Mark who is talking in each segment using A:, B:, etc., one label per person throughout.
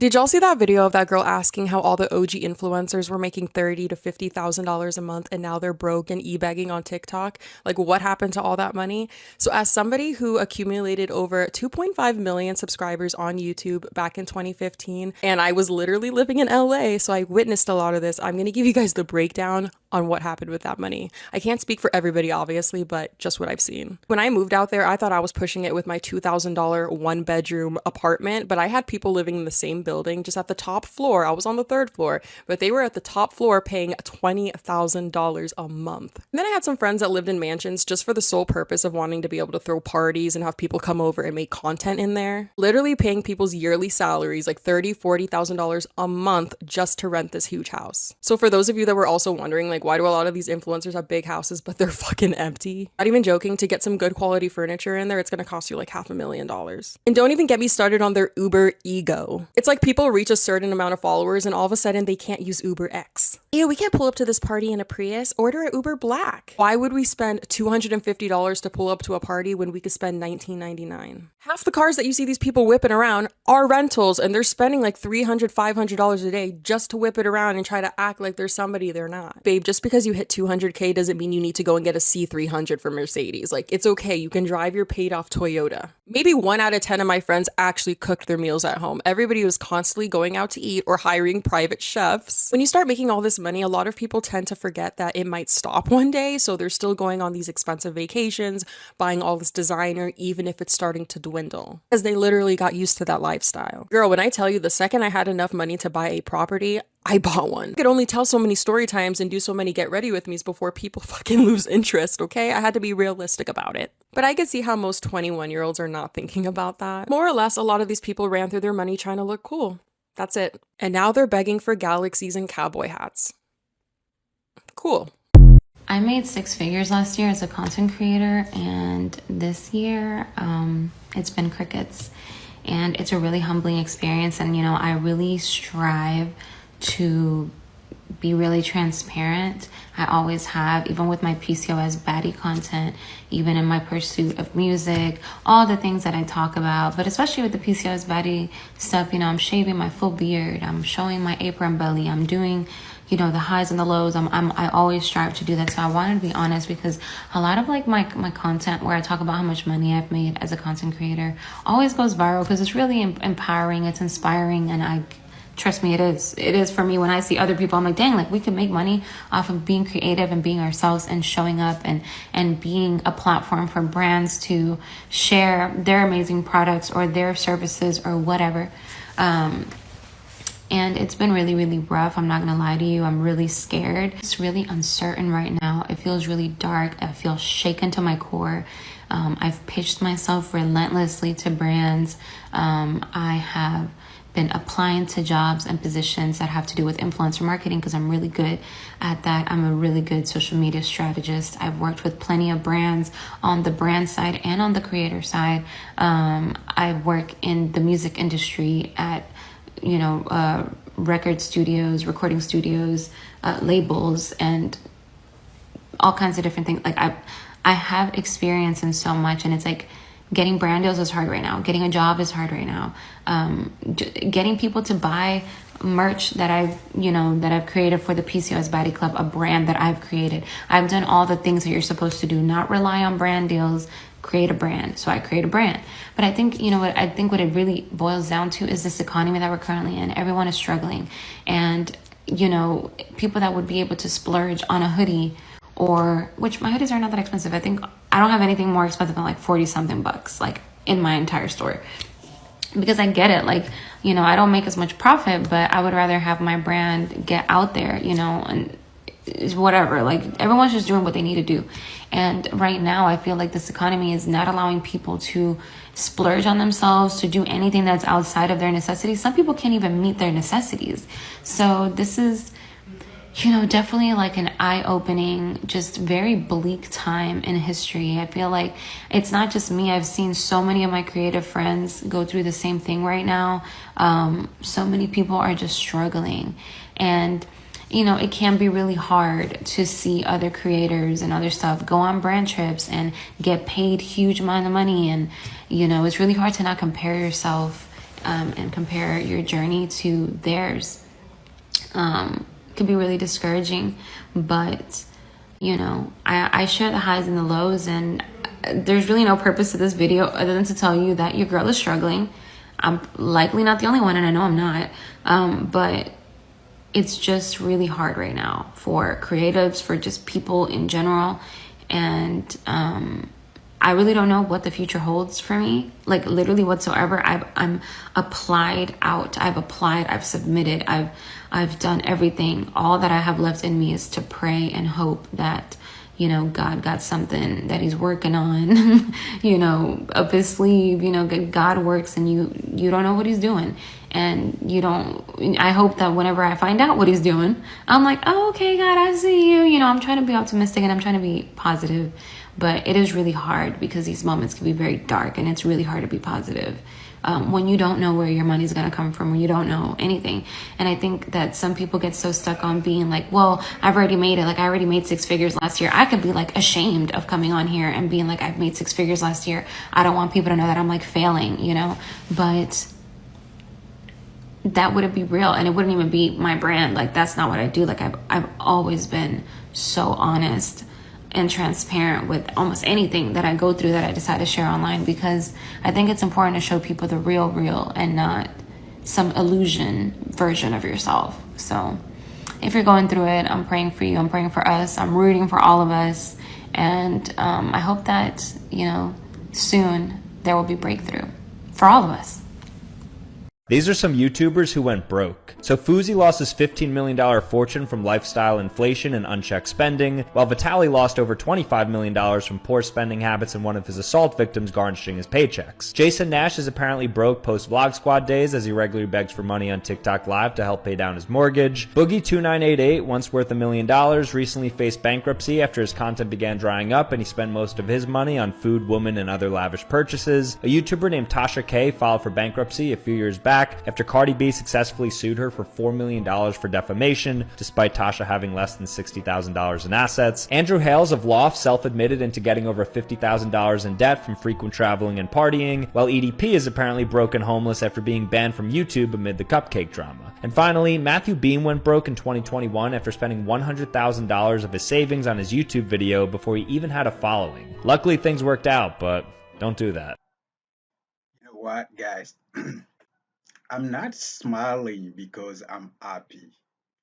A: Did y'all see that video of that girl asking how all the OG influencers were making $30,000 to $50,000 a month and now they're broke and e-begging on TikTok? Like, what happened to all that money? So as somebody who accumulated over 2.5 million subscribers on YouTube back in 2015, and I was literally living in LA, so I witnessed a lot of this, I'm going to give you guys the breakdown on what happened with that money. I can't speak for everybody, obviously, but just what I've seen. When I moved out there, I thought I was pushing it with my $2,000 one-bedroom apartment, but I had people living in the same building, just at the top floor. I was on the third floor, but they were at the top floor paying $20,000 a month. And then I had some friends that lived in mansions just for the sole purpose of wanting to be able to throw parties and have people come over and make content in there. Literally paying people's yearly salaries, like $30,000, $40,000 a month just to rent this huge house. So for those of you that were also wondering, like, why do a lot of these influencers have big houses, but they're fucking empty? Not even joking, to get some good quality furniture in there, it's gonna cost you like $500,000. And don't even get me started on their Uber ego. It's like people reach a certain amount of followers and all of a sudden they can't use Uber X. Ew, we can't pull up to this party in a Prius, order a Uber Black. Why would we spend $250 to pull up to a party when we could spend $19.99? Half the cars that you see these people whipping around are rentals and they're spending like $300, $500 a day just to whip it around and try to act like there's somebody they're not. Babe, just because you hit 200K doesn't mean you need to go and get a C300 from Mercedes. Like, it's okay, you can drive your paid off Toyota. Maybe 1 out of 10 of my friends actually cooked their meals at home. Everybody was constantly going out to eat or hiring private chefs. When you start making all this money, a lot of people tend to forget that it might stop one day, so they're still going on these expensive vacations, buying all this designer, even if it's starting to dwindle, because they literally got used to that lifestyle. Girl, when I tell you, the second I had enough money to buy a property, I bought one. I could only tell so many story times and do so many get ready with me's before people fucking lose interest, okay? I had to be realistic about it. But I could see how most 21-year-olds are not thinking about that. More or less, a lot of these people ran through their money trying to look cool. That's it. And now they're begging for galaxies and cowboy hats. Cool.
B: I made 6 figures last year as a content creator, and this year it's been crickets. And it's a really humbling experience, and I really strive to be really transparent. I always have, even with my PCOS baddie content, even in my pursuit of music, all the things that I talk about, but especially with the PCOS baddie stuff, I'm shaving my full beard, I'm showing my apron belly, I'm doing the highs and the lows. I always strive to do that. So I wanted to be honest, because a lot of like my content where I talk about how much money I've made as a content creator always goes viral because it's really empowering, it's inspiring, and trust me, it is for me. When I see other people, I'm like, dang, like we can make money off of being creative and being ourselves and showing up and being a platform for brands to share their amazing products or their services or whatever. And it's been really, really rough. I'm not going to lie to you. I'm really scared. It's really uncertain right now. It feels really dark. I feel shaken to my core. I've pitched myself relentlessly to brands. I have been applying to jobs and positions that have to do with influencer marketing because I'm really good at that. I'm a really good social media strategist. I've worked with plenty of brands on the brand side and on the creator side. I work in the music industry at record studios, recording studios, labels, and all kinds of different things. Like I have experience in so much, and it's like getting brand deals is hard right now. Getting a job is hard right now. Getting people to buy merch that I've created for the PCOS Baddie Club, a brand that I've created. I've done all the things that you're supposed to do, not rely on brand deals, create a brand. So I create a brand. But I think, what it really boils down to is this economy that we're currently in. Everyone is struggling. And, people that would be able to splurge on a hoodie, which my hoodies are not that expensive. I think I don't have anything more expensive than like 40 something bucks, like in my entire store. Because I get it. Like, I don't make as much profit, but I would rather have my brand get out there, and it's whatever. Like, everyone's just doing what they need to do. And right now, I feel like this economy is not allowing people to splurge on themselves, to do anything that's outside of their necessities. Some people can't even meet their necessities. So this is, definitely like an eye-opening, just very bleak time in history. I feel like it's not just me. I've seen so many of my creative friends go through the same thing right now. So many people are just struggling. And it can be really hard to see other creators and other stuff go on brand trips and get paid huge amount of money. And, it's really hard to not compare yourself and compare your journey to theirs, could be really discouraging. But I share the highs and the lows, and there's really no purpose to this video other than to tell you that your girl is struggling. I'm likely not the only one, and I know I'm not. But it's just really hard right now for creatives, for just people in general. And I really don't know what the future holds for me, like literally whatsoever. I'm applied out. I've applied. I've submitted. I've done everything. All that I have left in me is to pray and hope that God got something that He's working on, up His sleeve. God works, and you don't know what He's doing, and you don't. I hope that whenever I find out what He's doing, I'm like, oh, okay, God, I see you. I'm trying to be optimistic and I'm trying to be positive. But it is really hard because these moments can be very dark, and it's really hard to be positive when you don't know where your money's going to come from, when you don't know anything. And I think that some people get so stuck on being like, well, I've already made it. Like, I already made 6 figures last year. I could be like ashamed of coming on here and being like, I've made 6 figures last year. I don't want people to know that I'm like failing, but that wouldn't be real, and it wouldn't even be my brand. Like, that's not what I do. Like, I've always been so honest and transparent with almost anything that I go through that I decide to share online, because I think it's important to show people the real and not some illusion version of yourself. So if you're going through it, I'm praying for you. I'm praying for us. I'm rooting for all of us. And I hope that, soon there will be breakthrough for all of us.
C: These are some YouTubers who went broke. So Fuzi lost his $15 million fortune from lifestyle inflation and unchecked spending, while Vitaly lost over $25 million from poor spending habits and one of his assault victims garnishing his paychecks. Jason Nash is apparently broke post-Vlog Squad days, as he regularly begs for money on TikTok Live to help pay down his mortgage. Boogie2988, once worth $1 million, recently faced bankruptcy after his content began drying up and he spent most of his money on food, woman, and other lavish purchases. A YouTuber named Tasha K filed for bankruptcy a few years back after Cardi B successfully sued her for $4 million for defamation, despite Tasha having less than $60,000 in assets. Andrew Hales of Loft self-admitted into getting over $50,000 in debt from frequent traveling and partying, while EDP is apparently broke and homeless after being banned from YouTube amid the cupcake drama. And finally, Matthew Beam went broke in 2021 after spending $100,000 of his savings on his YouTube video before he even had a following. Luckily, things worked out, but don't do that.
D: You know what, guys? I'm not smiling because I'm happy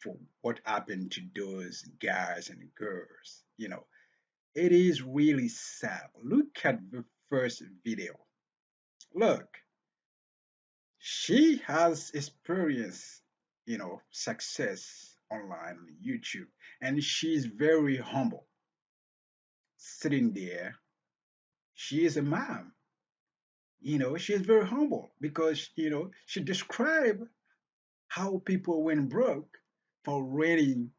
D: for what happened to those guys and girls. It is really sad. Look at the first video. Look, she has experienced, success online on YouTube, and she's very humble. Sitting there, she is a mom. She is very humble because, she described how people went broke for renting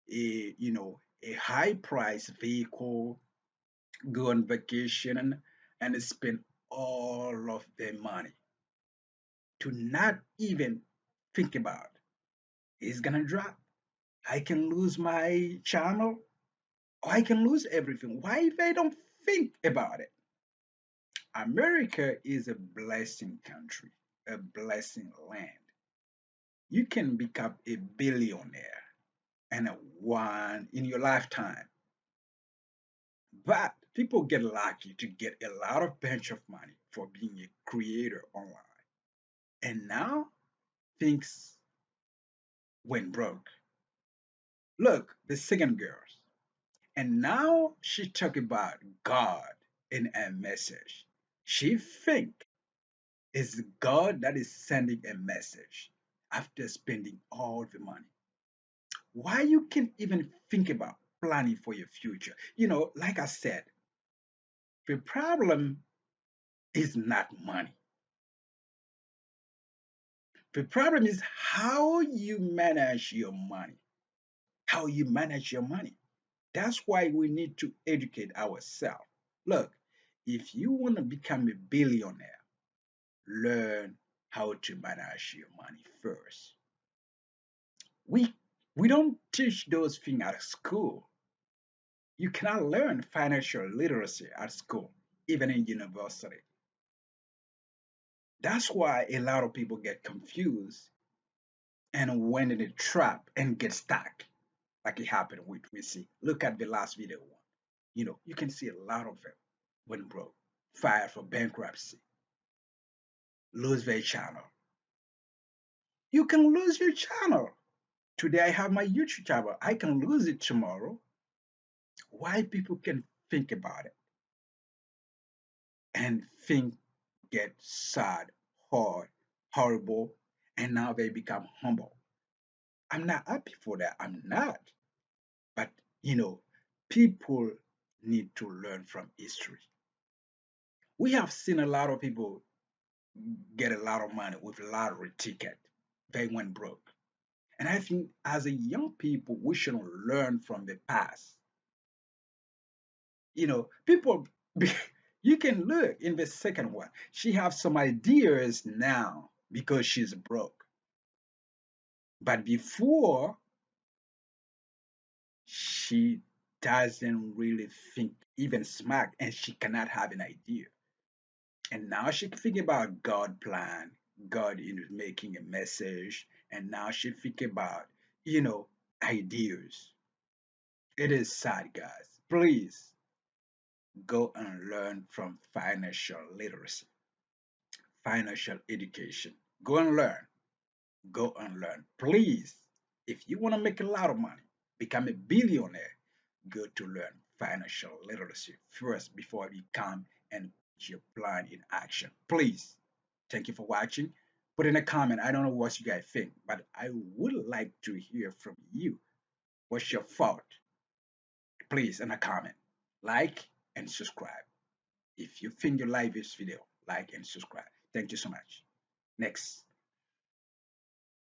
D: a high price vehicle, go on vacation and spend all of their money to not even think about it's gonna drop. I can lose my channel, or I can lose everything. Why they don't think about it? America is a blessing country, a blessing land. You can become a billionaire and a one in your lifetime. But people get lucky to get a lot of bunch of money for being a creator online. And now things went broke. Look, the second girl. And now she talk about God in a message. She think it's God that is sending a message after spending all the money. Why you can even think about planning for your future? Like I said, the problem is not money. The problem is how you manage your money. How you manage your money. That's why we need to educate ourselves. Look, if you want to become a billionaire, learn how to manage your money first. We we don't teach those things at school. You cannot learn financial literacy at school, even in university. That's why a lot of people get confused and went in a trap and get stuck, like it happened with we see. Look at the last video one. You can see a lot of them went broke, fired for bankruptcy, lose their channel. You can lose your channel. Today I have my YouTube channel. I can lose it tomorrow. Why people can think about it and think get sad, hard, horrible, and now they become humble. I'm not happy for that. I'm not. But you know, people need to learn from history. We have seen a lot of people get a lot of money with lottery ticket. They went broke. And I think as a young people, we should learn from the past. People, you can look in the second one. She have some ideas now because she's broke. But before, she doesn't really think even smart and she cannot have an idea. And now she think about God plan, God is making a message, and now she think about, you know, ideas. It is sad, guys. Please go and learn from financial literacy, financial education. Go and learn. Go and learn. Please, if you want to make a lot of money, become a billionaire, go to learn financial literacy first before you come and put your plan in action. Please. Thank you for watching. Put in a comment. I don't know what you guys think, but I would like to hear from you. What's your thought? Please, in a comment. Like and subscribe. If you think you like this video, like and subscribe. Thank you so much. Next.